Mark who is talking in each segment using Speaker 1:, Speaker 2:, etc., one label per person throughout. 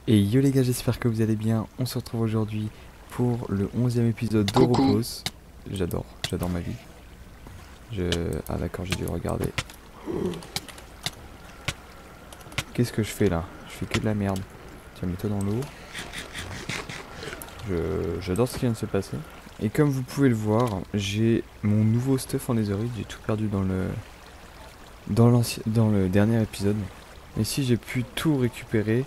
Speaker 1: Et yo les gars, j'espère que vous allez bien. On se retrouve aujourd'hui pour le 11e épisode d'Europos. J'adore ma vie. Ah d'accord, j'ai dû le regarder. Qu'est-ce que je fais là? Je fais que de la merde. Tiens, mets-toi dans l'eau. J'adore ce qui vient de se passer. Et comme vous pouvez le voir, j'ai mon nouveau stuff en netherite. J'ai tout perdu dans le dernier épisode. Et si j'ai pu tout récupérer,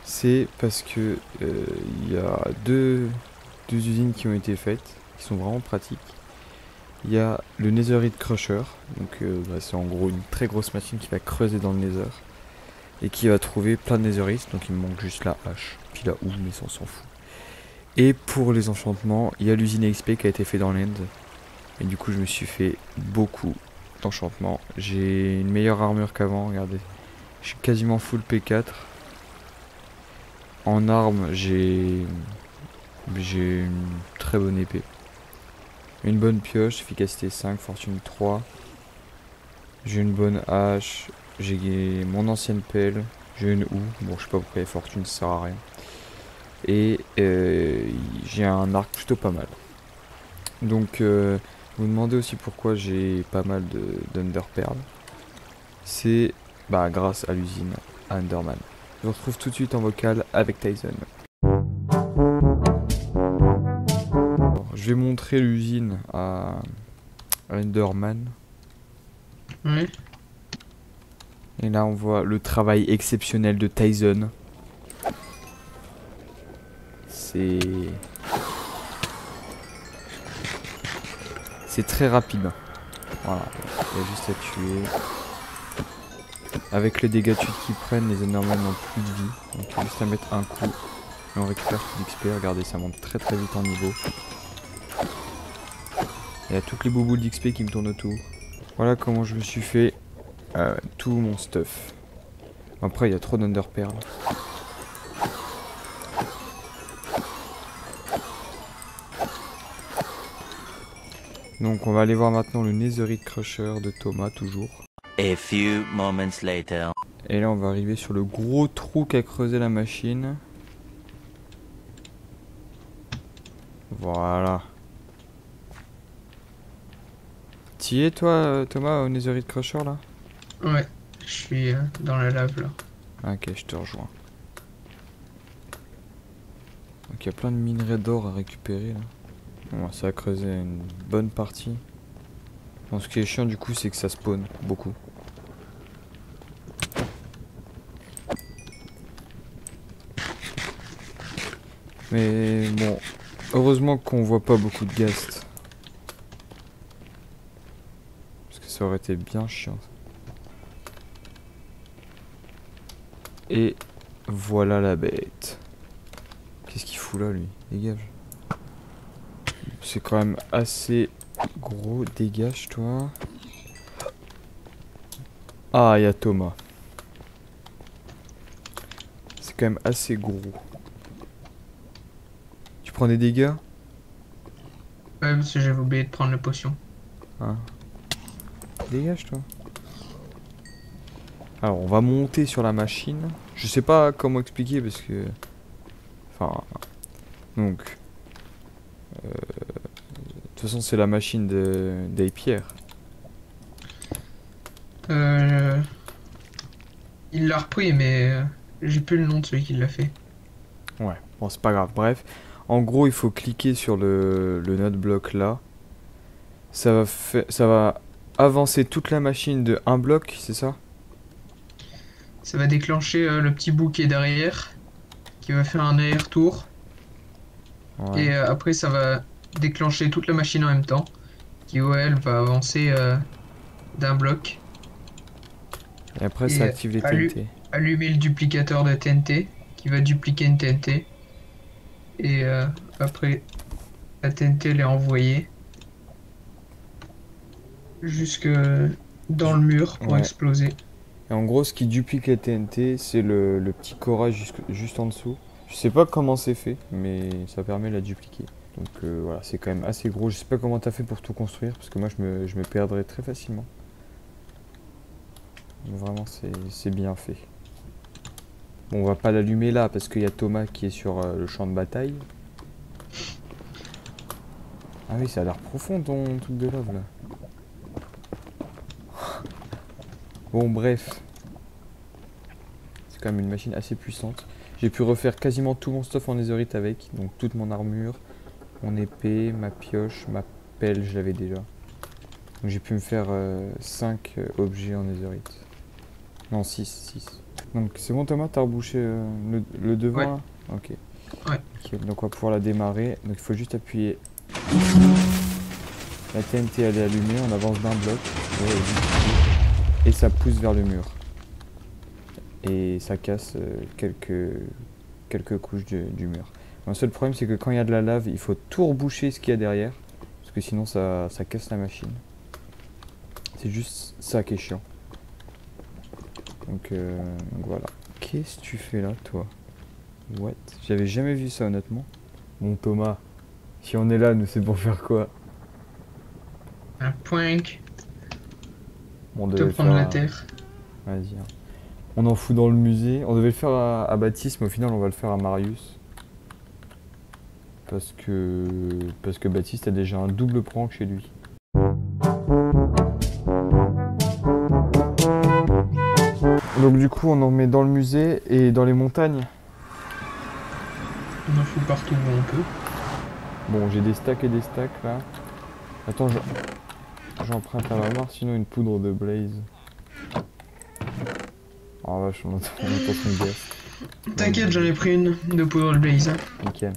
Speaker 1: c'est parce que il y a deux usines qui ont été faites, qui sont vraiment pratiques. Il y a le Netherite Crusher, donc c'est en gros une très grosse machine qui va creuser dans le Nether et qui va trouver plein de Netherite, donc il me manque juste la hache, puis la houe, mais ça on s'en fout. Et pour les enchantements, il y a l'usine XP qui a été fait dans l'End, et du coup je me suis fait beaucoup d'enchantements. J'ai une meilleure armure qu'avant, regardez, je suis quasiment full P4. En arme, j'ai une très bonne épée. Une bonne pioche, efficacité 5, fortune 3. J'ai une bonne hache, j'ai mon ancienne pelle, j'ai une houe. Bon, je sais pas pourquoi les fortunes ça sert à rien. Et j'ai un arc plutôt pas mal. Donc, vous vous demandez aussi pourquoi j'ai pas mal d'Underpearl. C'est grâce à l'usine Enderman. Je vous retrouve tout de suite en vocal avec Tyson. Alors, je vais montrer l'usine à Enderman.
Speaker 2: Oui.
Speaker 1: Et là on voit le travail exceptionnel de Tyson. C'est très rapide. Voilà, il y a juste à tuer. Avec les dégâts de chute qu'ils prennent, les Endermen n'ont plus de vie. Donc il y a juste à mettre un coup. Et on récupère tout l'XP. Regardez, ça monte très très vite en niveau. Il y a toutes les bouboules d'XP qui me tournent autour. Voilà comment je me suis fait tout mon stuff. Après il y a trop d'Underpearl. Donc on va aller voir maintenant le Netherite Crusher de Thomas toujours.
Speaker 3: A few moments later.
Speaker 1: Et là on va arriver sur le gros trou qu'a creusé la machine. Voilà. T'y es toi Thomas au Netherite Crusher là?
Speaker 2: Ouais, je suis dans la lave là.
Speaker 1: Ok, je te rejoins. Donc il y a plein de minerais d'or à récupérer là. Bon, ça a creusé une bonne partie. Bon, ce qui est chiant du coup c'est que ça spawn beaucoup. Mais bon, heureusement qu'on voit pas beaucoup de ghasts. Parce que ça aurait été bien chiant. Et voilà la bête. Qu'est-ce qu'il fout là lui? Dégage. C'est quand même assez gros, dégage toi. Ah, il y a Thomas. C'est quand même assez gros. Tu prends des dégâts?
Speaker 2: Ouais, parce que j'avais oublié de prendre la potion.
Speaker 1: Hein? Dégage toi. Alors on va monter sur la machine. Je sais pas comment expliquer parce que... Enfin... Donc... De toute façon c'est la machine d'Apier.
Speaker 2: Il l'a repris, mais j'ai plus le nom de celui qui l'a fait.
Speaker 1: Ouais, bon c'est pas grave, bref. En gros il faut cliquer sur le node bloc là. Ça va avancer toute la machine de un bloc, c'est ça?
Speaker 2: Ça va déclencher le petit bouquet derrière, qui va faire un aller-retour.
Speaker 1: Ouais.
Speaker 2: Et après ça va déclencher toute la machine en même temps, qui elle va avancer d'un bloc.
Speaker 1: Et après ça active les TNT.
Speaker 2: Allumer le duplicateur de TNT, qui va dupliquer une TNT. Et après, la TNT elle est envoyée jusque dans le mur pour exploser.
Speaker 1: Et en gros, ce qui duplique les TNT, c'est le petit Cora juste en dessous. Je sais pas comment c'est fait, mais ça permet de la dupliquer. Donc voilà, c'est quand même assez gros. Je sais pas comment t'as fait pour tout construire, parce que moi je me perdrais très facilement. Mais vraiment, c'est bien fait. Bon, on va pas l'allumer là, parce qu'il y a Thomas qui est sur le champ de bataille. Ah oui, ça a l'air profond ton truc de lave là. Bon, bref. C'est quand même une machine assez puissante. J'ai pu refaire quasiment tout mon stuff en netherite avec. Donc toute mon armure, mon épée, ma pioche, ma pelle, je l'avais déjà. Donc j'ai pu me faire 5 objets en netherite. Non, 6. Donc c'est bon Thomas, t'as rebouché le devant
Speaker 2: Ouais.
Speaker 1: là. Ok.
Speaker 2: Ouais.
Speaker 1: Ok, donc on va pouvoir la démarrer. Donc il faut juste appuyer. La TNT elle est allumée, on avance d'un bloc. Et ça pousse vers le mur. Et ça casse quelques couches du mur. Le seul problème c'est que quand il y a de la lave, il faut tout reboucher ce qu'il y a derrière. Parce que sinon ça casse la machine. C'est juste ça qui est chiant. Donc voilà. Qu'est-ce que tu fais là toi? What? J'avais jamais vu ça honnêtement. Bon Thomas, si on est là, nous c'est pour faire quoi?
Speaker 2: Un prank.
Speaker 1: On
Speaker 2: Te
Speaker 1: devait
Speaker 2: prendre
Speaker 1: faire
Speaker 2: la terre.
Speaker 1: Vas-y. Hein. On en fout dans le musée. On devait le faire à Baptiste, mais au final on va le faire à Marius. Parce que Baptiste a déjà un double prank chez lui. Donc du coup on en met dans le musée et dans les montagnes.
Speaker 2: On en fout partout où on peut.
Speaker 1: Bon, j'ai des stacks et des stacks là. Attends, j'emprunte à ma mare, sinon une poudre de blaze. Oh vache, on entend son gaz.
Speaker 2: T'inquiète, j'en ai pris une de poudre de blaze.
Speaker 1: Nickel.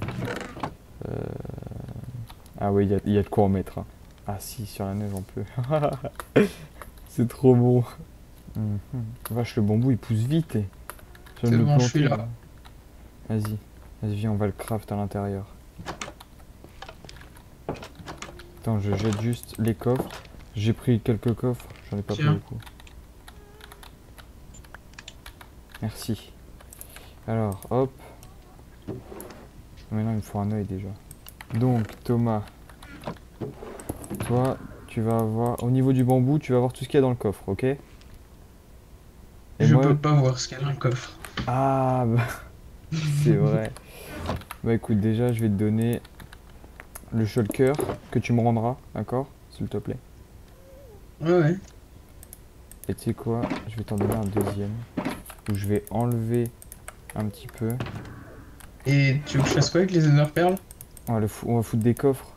Speaker 1: Ah oui, il y a de quoi en mettre. Hein. Ah si, sur la neige on peut. C'est trop bon. Vache, le bambou il pousse vite. Je viens de
Speaker 2: C'est
Speaker 1: le
Speaker 2: bon, je suis
Speaker 1: planter,
Speaker 2: là.
Speaker 1: Vas-y, viens, on va le craft à l'intérieur. Attends, je jette juste les coffres. J'ai pris quelques coffres, j'en ai pas pris
Speaker 2: Tiens.
Speaker 1: beaucoup. Merci. Alors, hop. Maintenant, il me faut un œil déjà. Donc, Thomas, toi, tu vas avoir... Au niveau du bambou, tu vas avoir tout ce qu'il y a dans le coffre, ok? Et
Speaker 2: Je
Speaker 1: moi...
Speaker 2: peux pas voir ce qu'il y a dans le coffre.
Speaker 1: Ah, bah... c'est vrai. Bah écoute, déjà, je vais te donner le shulker que tu me rendras, d'accord? S'il te plaît.
Speaker 2: Ouais.
Speaker 1: Et tu sais quoi? Je vais t'en donner un deuxième. Où je vais enlever un petit peu.
Speaker 2: Et tu veux que je fasse quoi avec les Ender Perles?
Speaker 1: On va foutre des coffres.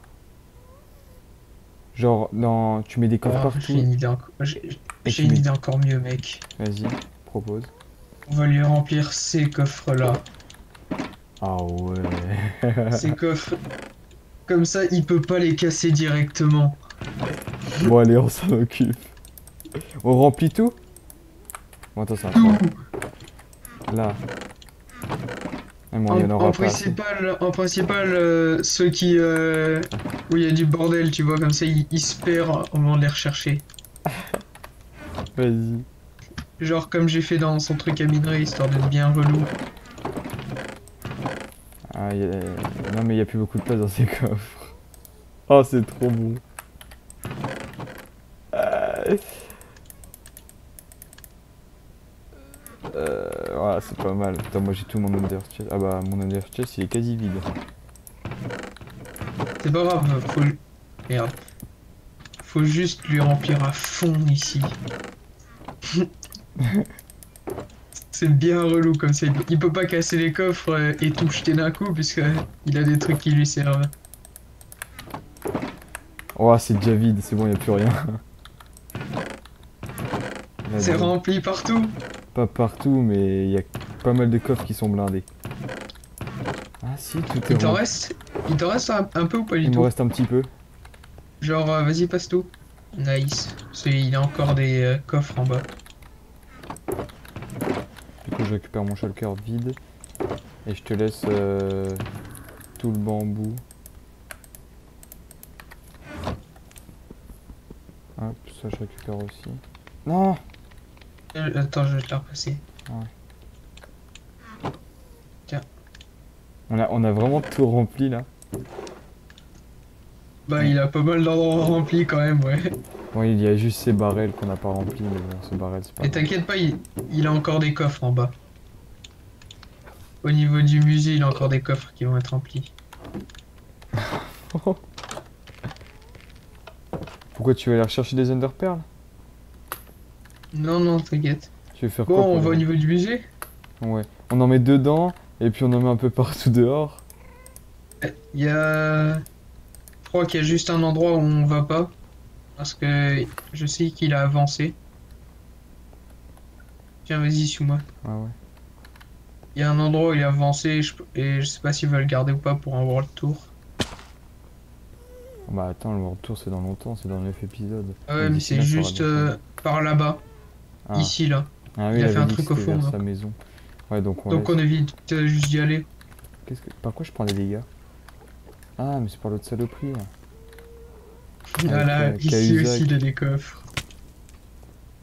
Speaker 1: Genre, tu mets des coffres
Speaker 2: Oh,
Speaker 1: partout.
Speaker 2: j'ai une idée j'ai une idée encore mieux, mec.
Speaker 1: Vas-y, propose.
Speaker 2: On va lui remplir ces coffres-là.
Speaker 1: Ah ouais.
Speaker 2: Ces coffres. Comme ça, il peut pas les casser directement.
Speaker 1: Bon allez, on s'en occupe. On remplit tout? Bon attends, c'est un
Speaker 2: Tout.
Speaker 1: Là. Ah, bon, il y en aura pas assez.
Speaker 2: En principal, ceux qui où il y a du bordel, tu vois, comme ça, ils se perdent au moment de les rechercher.
Speaker 1: Vas-y.
Speaker 2: Genre comme j'ai fait dans son truc à minerai, histoire d'être bien relou.
Speaker 1: Ah, non mais il n'y a plus beaucoup de place dans ces coffres. Oh, c'est trop bon. Voilà, c'est pas mal. Putain, moi j'ai tout mon under chest. Ah bah, mon under chest il est quasi vide.
Speaker 2: C'est pas grave, Merde. Faut juste lui remplir à fond ici. C'est bien relou comme ça. Il peut pas casser les coffres et tout jeter d'un coup, puisque il a des trucs qui lui servent.
Speaker 1: Oh, c'est déjà vide, c'est bon, il n'y a plus rien.
Speaker 2: C'est
Speaker 1: Vas-y.
Speaker 2: rempli partout.
Speaker 1: Pas partout, mais il y a pas mal de coffres qui sont blindés. Ah si, tout est
Speaker 2: Il t'en
Speaker 1: rempli.
Speaker 2: reste Il t'en reste un peu ou pas du
Speaker 1: Il me
Speaker 2: tout?
Speaker 1: reste un petit peu.
Speaker 2: Genre, vas-y, passe tout. Nice. Parce qu'il y a encore des coffres en bas.
Speaker 1: Du coup, je récupère mon shulker vide. Et je te laisse tout le bambou. Hop, ça je récupère aussi. Non!
Speaker 2: Attends, je vais te la repasser.
Speaker 1: On a vraiment tout rempli là.
Speaker 2: Bah, il a pas mal d'endroits remplis quand même, ouais.
Speaker 1: Bon, il y a juste ces barrels qu'on n'a pas remplis, mais bon, ces barrels, c'est pas
Speaker 2: Et
Speaker 1: grave.
Speaker 2: t'inquiète pas, il a encore des coffres en bas. Au niveau du musée, il a encore des coffres qui vont être remplis.
Speaker 1: Pourquoi tu vas aller rechercher des Ender Pearls?
Speaker 2: Non, non, t'inquiète.
Speaker 1: Tu veux faire
Speaker 2: Bon,
Speaker 1: quoi pour
Speaker 2: on va au
Speaker 1: les-
Speaker 2: niveau du musée.
Speaker 1: Ouais. On en met dedans, et puis on en met un peu partout dehors.
Speaker 2: Il y a... Je crois qu'il y a juste un endroit où on va pas. Parce que je sais qu'il a avancé. Tiens, vas-y, suis-moi.
Speaker 1: Ah ouais.
Speaker 2: Il y a un endroit où il a avancé et je sais pas s'il va le garder ou pas pour un World Tour.
Speaker 1: Bah attends, le retour c'est dans longtemps, c'est dans 9 épisodes.
Speaker 2: Ah ouais,
Speaker 1: Donc
Speaker 2: mais
Speaker 1: d'ici
Speaker 2: c'est
Speaker 1: là, ça aura
Speaker 2: juste
Speaker 1: bien changé.
Speaker 2: par là-bas.
Speaker 1: Ah.
Speaker 2: Ici, là.
Speaker 1: Ah oui,
Speaker 2: il a
Speaker 1: il
Speaker 2: fait
Speaker 1: avait
Speaker 2: un
Speaker 1: dit que
Speaker 2: truc au
Speaker 1: c'était
Speaker 2: fond,
Speaker 1: vers
Speaker 2: là.
Speaker 1: sa maison. Ouais, donc on
Speaker 2: Donc
Speaker 1: laisse.
Speaker 2: on évite juste d'y aller.
Speaker 1: Qu'est-ce que... Par quoi je prends des dégâts? Ah, mais c'est par l'autre saloperie. Là.
Speaker 2: Voilà, ici
Speaker 1: Cahuzac.
Speaker 2: aussi il y a des coffres.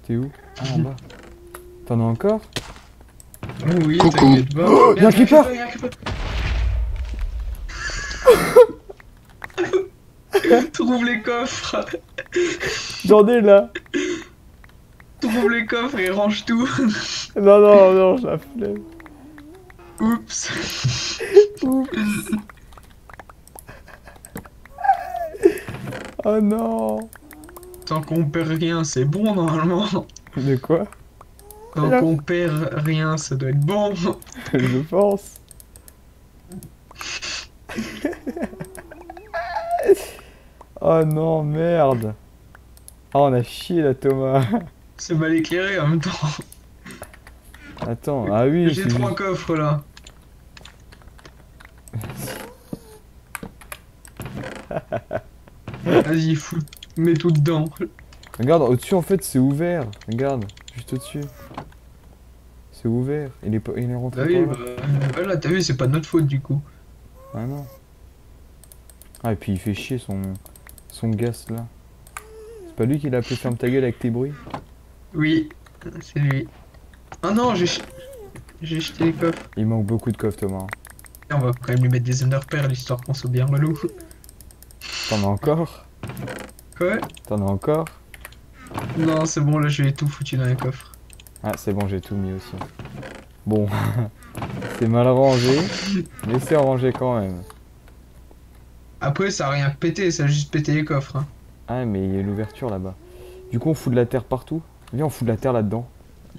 Speaker 1: T'es où? Ah, en bas. T'en as encore?
Speaker 2: Oui,
Speaker 4: Coucou.
Speaker 2: t'inquiète pas.
Speaker 1: Oh, y a un creeper.
Speaker 2: y a un creeper. Trouve les coffres.
Speaker 1: J'en ai là.
Speaker 2: Trouve les coffres et range tout.
Speaker 1: Non, non, non, je la flemme.
Speaker 2: Oups.
Speaker 1: Oh non.
Speaker 2: Tant qu'on perd rien, c'est bon normalement.
Speaker 1: De quoi?
Speaker 2: Tant
Speaker 1: Là.
Speaker 2: qu'on perd rien, ça doit être bon.
Speaker 1: Je pense. Oh non, merde. Oh, on a chié là, Thomas.
Speaker 2: C'est mal éclairé en même temps.
Speaker 1: Attends, ah oui,
Speaker 2: J'ai
Speaker 1: c'est
Speaker 2: 3
Speaker 1: juste...
Speaker 2: coffres là. Vas-y, fous. Mets tout dedans.
Speaker 1: Regarde, au-dessus en fait c'est ouvert. Regarde, juste au-dessus. C'est ouvert. Il est rentré
Speaker 2: Bah oui,
Speaker 1: par
Speaker 2: bah,
Speaker 1: là.
Speaker 2: voilà, t'as vu, c'est pas de notre faute du coup.
Speaker 1: Ah non. Ah et puis il fait chier son gas là. C'est pas lui qui l'a appelé ferme ta gueule avec tes bruits?
Speaker 2: Oui, c'est lui. Ah non, j'ai jeté les coffres.
Speaker 1: Il manque beaucoup de coffres Thomas.
Speaker 2: Et on va quand même lui mettre des Ender Pearls histoire qu'on soit bien relou.
Speaker 1: T'en as encore?
Speaker 2: Quoi?
Speaker 1: T'en as encore?
Speaker 2: Non, c'est bon, là je l'ai tout foutu dans les coffres.
Speaker 1: Ah c'est bon, j'ai tout mis aussi. Bon, c'est mal rangé, mais c'est rangé quand même.
Speaker 2: Après, ça a rien pété, ça a juste pété les coffres. Hein.
Speaker 1: Ah mais il y a l'ouverture là-bas. Du coup on fout de la terre partout. Viens on fout de la terre là-dedans.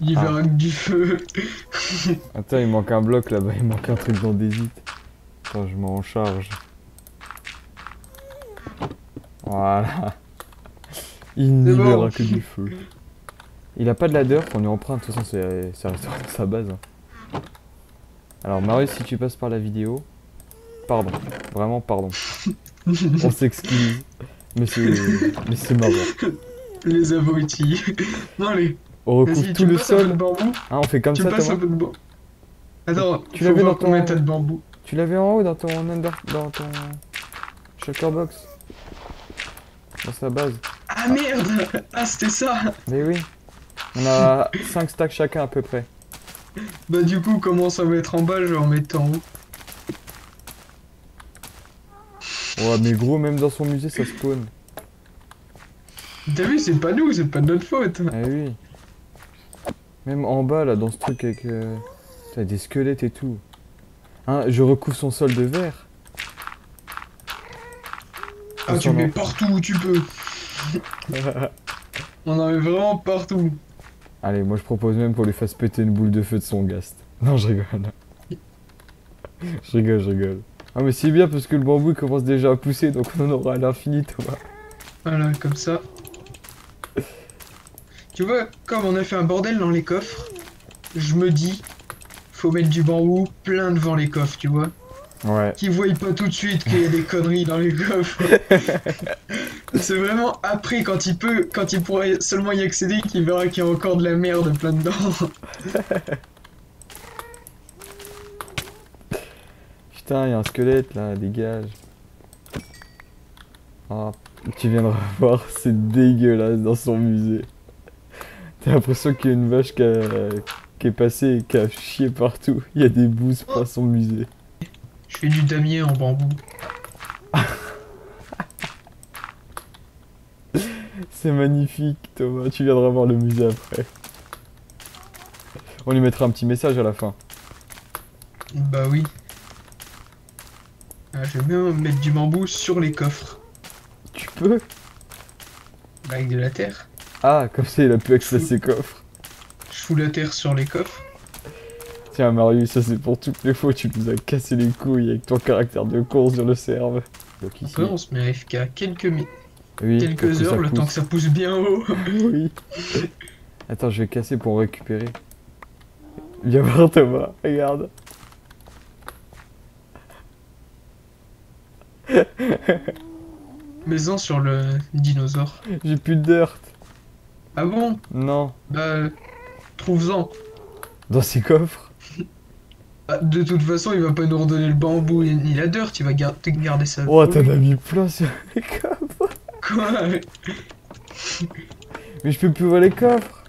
Speaker 2: Il
Speaker 1: Ah.
Speaker 2: verra que du feu.
Speaker 1: Attends, il manque un bloc là-bas, il manque un truc dans des zites. Attends, je m'en charge. Voilà. Il n'y
Speaker 2: bon.
Speaker 1: verra que du feu. Il a pas de ladder, qu'on lui emprunte, de toute façon ça restera dans sa base. Hein. Alors Marius, si tu passes par la vidéo, pardon, vraiment pardon. On s'excuse, mais c'est marrant.
Speaker 2: Les abrutis. Non, allez.
Speaker 1: On recouvre
Speaker 2: Vas-y,
Speaker 1: tout
Speaker 2: tu me
Speaker 1: le
Speaker 2: passes un peu de
Speaker 1: sol.
Speaker 2: bambou.
Speaker 1: Hein, on fait comme
Speaker 2: Tu
Speaker 1: ça
Speaker 2: me passes un
Speaker 1: Thomas.
Speaker 2: peu de bambou. Attends,
Speaker 1: Tu
Speaker 2: faut
Speaker 1: l'avais
Speaker 2: voir
Speaker 1: dans
Speaker 2: combien
Speaker 1: ton-
Speaker 2: t'as de bambou.
Speaker 1: Tu l'avais en haut dans ton dans ton shulkerbox. Dans sa base.
Speaker 2: Ah merde. Ah, c'était ça.
Speaker 1: Mais oui. On a 5 stacks chacun à peu près.
Speaker 2: Bah du coup, commence à mettre en bas, je vais en mettre en haut.
Speaker 1: Ouais mais gros, même dans son musée ça spawn.
Speaker 2: T'as vu, c'est pas nous, c'est pas de notre faute.
Speaker 1: Ah oui. Même en bas là, dans ce truc avec... T'as des squelettes et tout. Hein, je recouvre son sol de verre.
Speaker 2: Ah, tu mets partout où tu peux. On en met vraiment partout.
Speaker 1: Allez, moi je propose même qu'on lui fasse péter une boule de feu de son ghast. Non, je rigole. Je rigole. Ah mais c'est bien parce que le bambou il commence déjà à pousser, donc on en aura à l'infini, Thomas.
Speaker 2: Voilà, comme ça. Tu vois, comme on a fait un bordel dans les coffres, je me dis, faut mettre du bambou plein devant les coffres, tu vois.
Speaker 1: Ouais.
Speaker 2: Qu'ils voient pas tout de suite qu'il y a des conneries dans les coffres. C'est vraiment après, quand il pourra seulement y accéder, qu'il verra qu'il y a encore de la merde plein dedans.
Speaker 1: Putain, il y a un squelette là, dégage. Ah, tu viendras voir, c'est dégueulasse dans son musée. T'as l'impression qu'il y a une vache qui est passée et qui a chié partout. Il y a des bouses par son musée.
Speaker 2: Je fais du damier en bambou.
Speaker 1: C'est magnifique, Thomas. Tu viendras voir le musée après. On lui mettra un petit message à la fin.
Speaker 2: Bah oui. Ah, je vais bien mettre du bambou sur les coffres.
Speaker 1: Tu peux?
Speaker 2: Bah, avec de la terre.
Speaker 1: Ah, comme ça, il a pu accéder à ses coffres.
Speaker 2: Je fous la terre sur les coffres.
Speaker 1: Tiens, Marius, ça c'est pour toutes les fois où tu nous as cassé les couilles avec ton caractère de con sur le serve. Donc ici.
Speaker 2: Après, on se met AFK
Speaker 1: Oui, pour
Speaker 2: quelques
Speaker 1: que
Speaker 2: heures,
Speaker 1: ça
Speaker 2: le temps que
Speaker 1: pousse.
Speaker 2: ça pousse bien haut.
Speaker 1: Oui. Attends, je vais casser pour récupérer. Viens voir Thomas, regarde.
Speaker 2: Mets-en sur le dinosaure.
Speaker 1: J'ai plus de dirt.
Speaker 2: Ah bon?
Speaker 1: Non.
Speaker 2: Bah, trouve-en.
Speaker 1: Dans ses coffres.
Speaker 2: Ah, de toute façon, il va pas nous redonner le bambou ni la dirt, il va te garder ça.
Speaker 1: Oh,
Speaker 2: pour
Speaker 1: t'en
Speaker 2: lui.
Speaker 1: as mis plein sur les coffres.
Speaker 2: Quoi?
Speaker 1: Mais je peux plus ouvrir les coffres.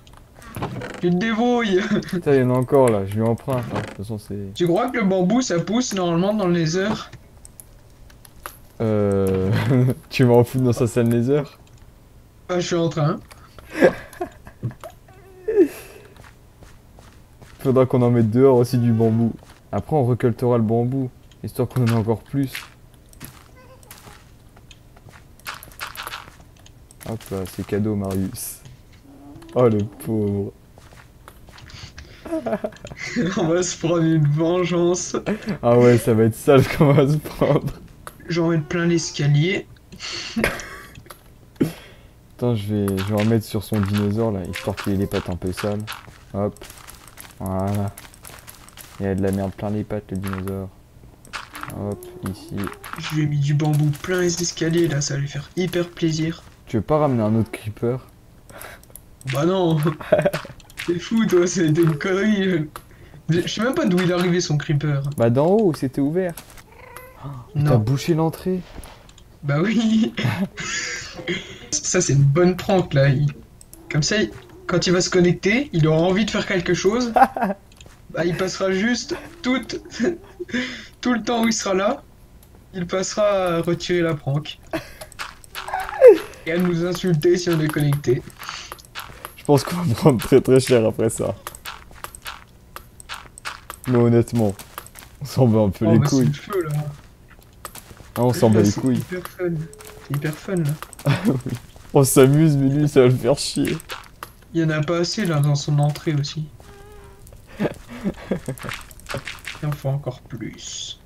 Speaker 2: Tu te débrouilles.
Speaker 1: Putain, il y en a encore là, je lui emprunte. Hein. De toute façon, c'est.
Speaker 2: Tu crois que le bambou, ça pousse normalement dans le nether?
Speaker 1: Tu m'en fous dans sa salle laser?
Speaker 2: Ah, je suis en train.
Speaker 1: Faudra qu'on en mette dehors aussi du bambou. Après, on récoltera le bambou, histoire qu'on en ait encore plus. Hop là, c'est cadeau, Marius. Oh le pauvre.
Speaker 2: On va se prendre une vengeance.
Speaker 1: Ah ouais, ça va être sale qu'on va se prendre.
Speaker 2: J'en mets plein l'escalier.
Speaker 1: Attends, je vais en mettre sur son dinosaure là, histoire qu'il ait les pattes un peu sales. Hop. Voilà. Il y a de la merde plein les pattes, le dinosaure. Hop, ici.
Speaker 2: Je lui ai mis du bambou plein les escaliers là, ça va lui faire hyper plaisir.
Speaker 1: Tu veux pas ramener un autre creeper?
Speaker 2: Bah non. T'es fou toi, c'était une connerie. Je sais même pas d'où il est arrivé son creeper.
Speaker 1: Bah d'en haut, c'était ouvert. T'as
Speaker 2: Non.
Speaker 1: bouché l'entrée.
Speaker 2: Bah oui. Ça c'est une bonne prank là. Comme ça, quand il va se connecter, il aura envie de faire quelque chose. Bah il passera juste tout le temps où il sera là, il passera à retirer la prank. Et à nous insulter si on est connecté.
Speaker 1: Je pense qu'on va prendre très très cher après ça. Mais honnêtement, on s'en bat un peu
Speaker 2: Oh
Speaker 1: les
Speaker 2: bah c'est
Speaker 1: couilles.
Speaker 2: le feu là.
Speaker 1: Ah, on s'en bat
Speaker 2: Là,
Speaker 1: les
Speaker 2: c'est
Speaker 1: couilles.
Speaker 2: hyper fun. C'est hyper fun là.
Speaker 1: On s'amuse, mais lui, ça va le faire chier.
Speaker 2: Il y en a pas assez là dans son entrée aussi. Il en faut encore plus.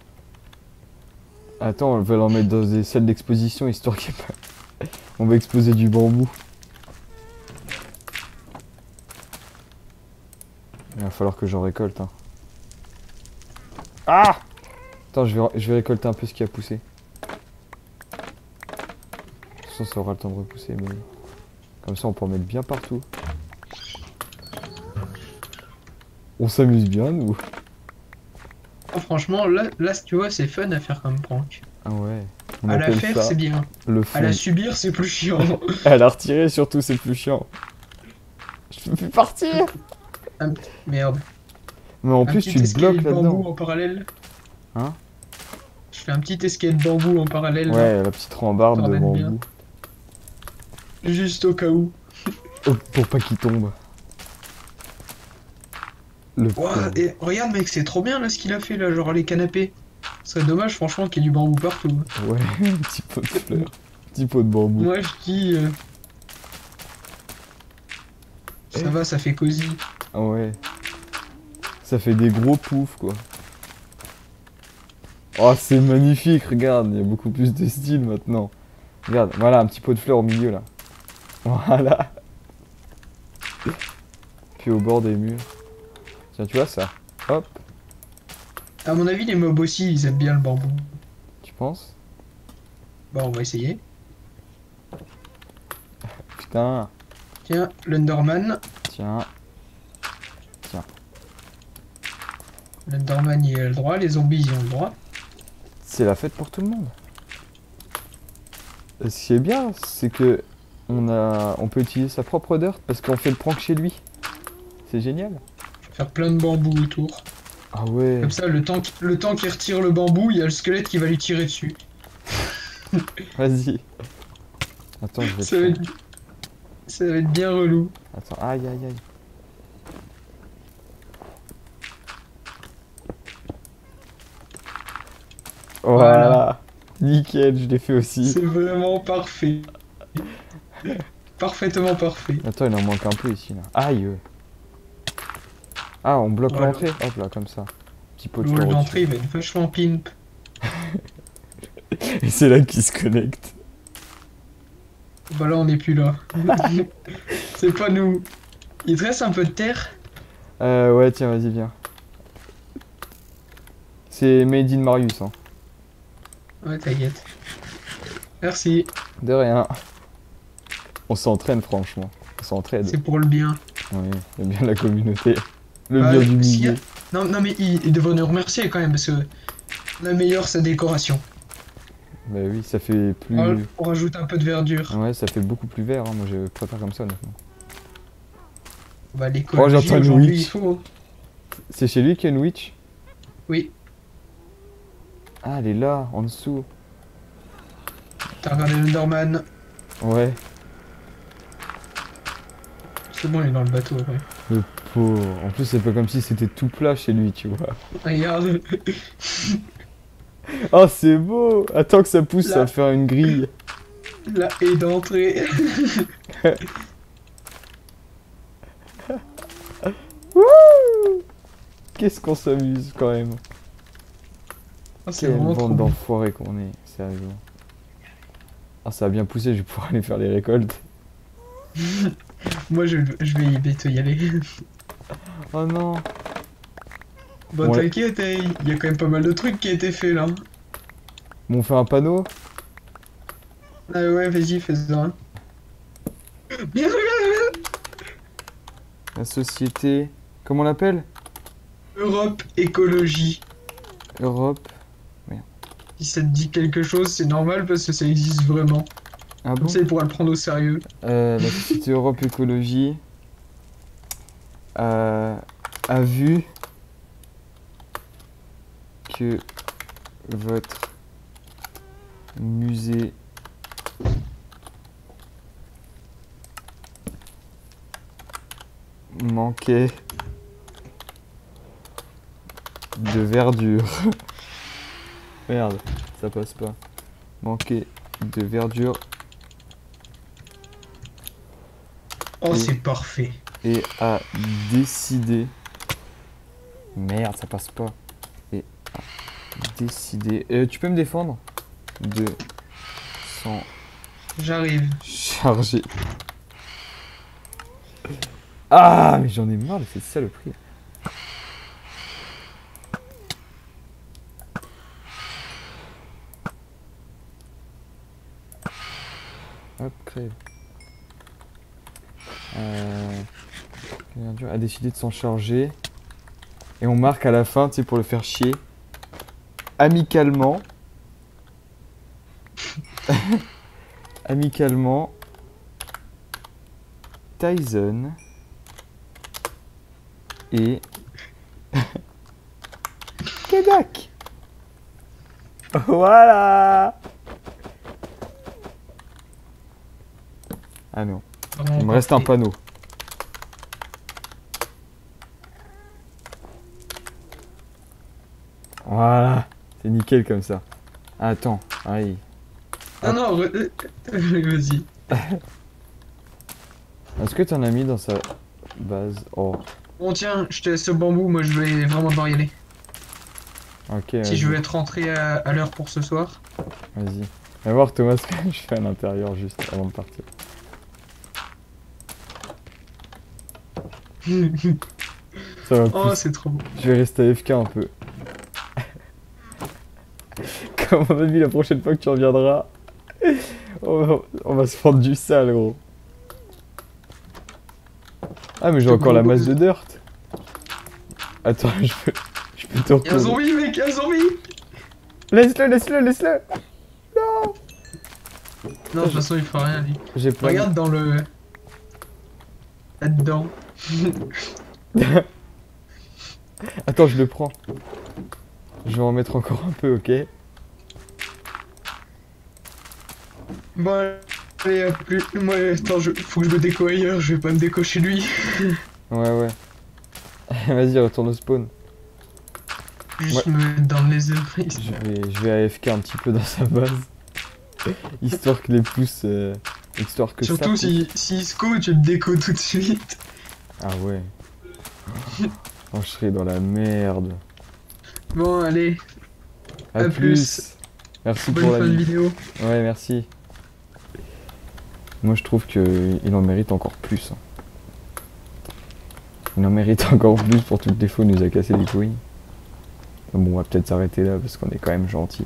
Speaker 1: Attends, on va l'en mettre dans des salles d'exposition histoire qu'il n'y ait pas. On va exposer du bambou. Il va falloir que j'en récolte. Hein. Ah! Attends, je vais récolter un peu ce qui a poussé. De toute façon, ça aura le temps de repousser, mais. Comme ça, on peut en mettre bien partout. On s'amuse bien, nous.
Speaker 2: Oh, franchement, là tu vois, c'est fun à faire comme prank.
Speaker 1: Ah ouais. On
Speaker 2: À la
Speaker 1: appelle
Speaker 2: faire,
Speaker 1: ça
Speaker 2: c'est bien.
Speaker 1: le
Speaker 2: À
Speaker 1: fond.
Speaker 2: la subir, c'est plus chiant.
Speaker 1: À la retirer, surtout, c'est plus chiant. Je peux plus partir!
Speaker 2: Merde.
Speaker 1: Mais en
Speaker 2: Un
Speaker 1: plus,
Speaker 2: petit
Speaker 1: tu te
Speaker 2: escalier
Speaker 1: bloques
Speaker 2: de bambou
Speaker 1: là-dedans.
Speaker 2: en parallèle.
Speaker 1: Hein?
Speaker 2: Je fais un petit escalier de bambou en parallèle. là,
Speaker 1: Ouais, la petite rambarde de
Speaker 2: T'ordonnes bien.
Speaker 1: bambou.
Speaker 2: Juste au cas où.
Speaker 1: Oh, pour pas qu'il tombe. Le
Speaker 2: Ouah,
Speaker 1: pauvre.
Speaker 2: et regarde mec, c'est trop bien là ce qu'il a fait là, genre les canapés. Ce serait dommage franchement qu'il y ait du bambou partout.
Speaker 1: Ouais, un petit pot de fleurs. Petit pot de bambou.
Speaker 2: Moi je dis... Ça va, ça fait cosy.
Speaker 1: Ah ouais. Ça fait des gros poufs, quoi. Oh, c'est magnifique, regarde, il y a beaucoup plus de style maintenant. Regarde, voilà, un petit pot de fleurs au milieu, là. Voilà. Puis au bord des murs. Tiens, tu vois ça? Hop,
Speaker 2: À mon avis les mobs aussi ils aiment bien le bambou.
Speaker 1: tu penses?
Speaker 2: Bah on va essayer.
Speaker 1: Putain,
Speaker 2: Tiens, l'Underman.
Speaker 1: tiens.
Speaker 2: L'Underman il a le droit, les zombies ils ont le droit.
Speaker 1: C'est la fête pour tout le monde. Ce qui est bien, c'est que on peut utiliser sa propre dirt parce qu'on fait le prank chez lui. C'est génial.
Speaker 2: Faire plein de bambou autour.
Speaker 1: Ah ouais.
Speaker 2: Comme ça, le temps qu'il retire le bambou, il y a le squelette qui va lui tirer dessus.
Speaker 1: Vas-y. Attends, je vais
Speaker 2: Ça va
Speaker 1: te
Speaker 2: être... Ça va être bien relou.
Speaker 1: Attends, aïe aïe aïe. Voilà. Nickel, je l'ai fait aussi.
Speaker 2: C'est vraiment parfait. Parfaitement parfait.
Speaker 1: Attends, il en manque un peu ici là. Aïe. Ah, on bloque
Speaker 2: Voilà.
Speaker 1: l'entrée. Hop là, comme ça. Petit pot de
Speaker 2: Le
Speaker 1: fleurs
Speaker 2: l'entrée, il
Speaker 1: au-dessus.
Speaker 2: va être vachement pimp.
Speaker 1: Et c'est là qu'il se connecte.
Speaker 2: Bah là, on n'est plus là. C'est pas nous. Il te reste un peu de terre?
Speaker 1: Ouais, tiens, vas-y, viens. C'est Made in Marius, hein.
Speaker 2: Ouais, t'inquiète. Merci.
Speaker 1: De rien. On s'entraîne, franchement. On s'entraide.
Speaker 2: C'est pour le bien.
Speaker 1: Oui, le bien de la communauté. Le
Speaker 2: Ah,
Speaker 1: bien du
Speaker 2: s'il y a-
Speaker 1: milieu.
Speaker 2: Non, non, mais il devrait nous remercier quand même parce que la meilleure, sa décoration.
Speaker 1: Bah oui, ça fait plus...
Speaker 2: On rajoute un peu de verdure.
Speaker 1: Ouais, ça fait beaucoup plus vert, hein. Moi, je préfère comme ça, honnêtement.
Speaker 2: Bah,
Speaker 1: Oh,
Speaker 2: l'écologie,
Speaker 1: j'entends une
Speaker 2: aujourd'hui,
Speaker 1: witch.
Speaker 2: il faut.
Speaker 1: C'est chez lui qu'il y a une witch?
Speaker 2: Oui,
Speaker 1: Ah, elle est là, en dessous.
Speaker 2: t'as regardé l'Underman.
Speaker 1: Ouais.
Speaker 2: C'est bon, il est dans le bateau, après.
Speaker 1: Le pauvre. En plus, c'est pas comme si c'était tout plat chez lui, tu vois.
Speaker 2: Regarde.
Speaker 1: Oh, c'est beau! Attends que ça pousse, ça
Speaker 2: Là.
Speaker 1: va faire une grille.
Speaker 2: La haie d'entrée.
Speaker 1: Wouh! Qu'est-ce qu'on s'amuse quand même.
Speaker 2: Ah, c'est
Speaker 1: Quelle
Speaker 2: vraiment trop
Speaker 1: bande
Speaker 2: bon.
Speaker 1: d'enfoirés qu'on est, sérieux. Ah, ça a bien poussé, je vais pouvoir aller faire les récoltes.
Speaker 2: Moi, je vais bientôt y aller.
Speaker 1: Oh non!
Speaker 2: Bon,
Speaker 1: Ouais.
Speaker 2: t'inquiète, il y a quand même pas mal de trucs qui a été fait là.
Speaker 1: Bon, on fait un panneau?
Speaker 2: Ah ouais, vas-y, fais-en un. Bien, regarde,
Speaker 1: La société. Comment on l'appelle?
Speaker 2: Europe Écologie.
Speaker 1: Europe.
Speaker 2: Si ça te dit quelque chose, c'est normal parce que ça existe vraiment.
Speaker 1: Ah bon?
Speaker 2: Comme ça, il pourra le prendre au sérieux.
Speaker 1: La société Europe Écologie a vu que votre musée manquait de verdure. Merde, ça passe pas. Manquait de verdure
Speaker 2: Oh,
Speaker 1: Oui.
Speaker 2: c'est parfait.
Speaker 1: et a décidé. Merde, ça passe pas. Et a décidé. Tu peux me défendre de s'en
Speaker 2: J'arrive.
Speaker 1: charger. Ah, mais j'en ai marre de cette saloperie. Hop, crève. A décidé de s'en charger. Et on marque à la fin, tu sais, pour le faire chier. Amicalement. Amicalement. Tyson. Et. Kedak. Voilà. Ah non,
Speaker 2: Vraiment
Speaker 1: il me reste un
Speaker 2: parfait.
Speaker 1: panneau. Voilà, c'est nickel comme ça. Attends, aïe.
Speaker 2: Non, non, vas-y.
Speaker 1: Est-ce que tu en as mis dans sa base? Oh,
Speaker 2: Bon, tiens, je te laisse le bambou, moi je vais vraiment devoir y aller.
Speaker 1: ok,
Speaker 2: Si
Speaker 1: vas-y.
Speaker 2: je veux être rentré à l'heure pour ce soir.
Speaker 1: Vas-y. Va voir Thomas ce que je fais à l'intérieur juste avant de partir. Ça va
Speaker 2: Oh,
Speaker 1: plus.
Speaker 2: c'est trop beau.
Speaker 1: Je vais rester AFK un peu. Comme on a dit la prochaine fois que tu reviendras, on va se prendre du sale, gros. Ah, mais j'ai
Speaker 2: Le
Speaker 1: encore la
Speaker 2: gros
Speaker 1: masse
Speaker 2: buzz.
Speaker 1: de dirt. Attends, je peux te
Speaker 2: Y'a un
Speaker 1: retourner.
Speaker 2: zombie, mec, y'a un zombie!
Speaker 1: Laisse-le, laisse-le, laisse-le.
Speaker 2: Non, de toute façon, il fera rien, lui.
Speaker 1: J'ai plein.
Speaker 2: Regarde dans le. Là-dedans.
Speaker 1: Attends, je le prends. Je vais en mettre encore un peu, ok?
Speaker 2: Bon, Allez, à plus. Moi, attends, faut que je me déco ailleurs, je vais pas me déco chez lui.
Speaker 1: Ouais, ouais. Vas-y, retourne au spawn.
Speaker 2: Juste me mettre dans le laser.
Speaker 1: Je vais AFK un petit peu dans sa base. Histoire que les pouces. Histoire que
Speaker 2: Surtout
Speaker 1: ça.
Speaker 2: si Isco, tu me déco tout de suite.
Speaker 1: Ah ouais. Oh, je serais dans la merde.
Speaker 2: Bon, allez,
Speaker 1: À
Speaker 2: À plus.
Speaker 1: Merci
Speaker 2: bonne
Speaker 1: pour la
Speaker 2: fin de
Speaker 1: vie.
Speaker 2: vidéo.
Speaker 1: Ouais, merci. Moi, je trouve qu'il en mérite encore plus. Hein. Il en mérite encore plus pour toutes les fois où il nous a cassé les couilles. Bon, on va peut-être s'arrêter là parce qu'on est quand même gentil.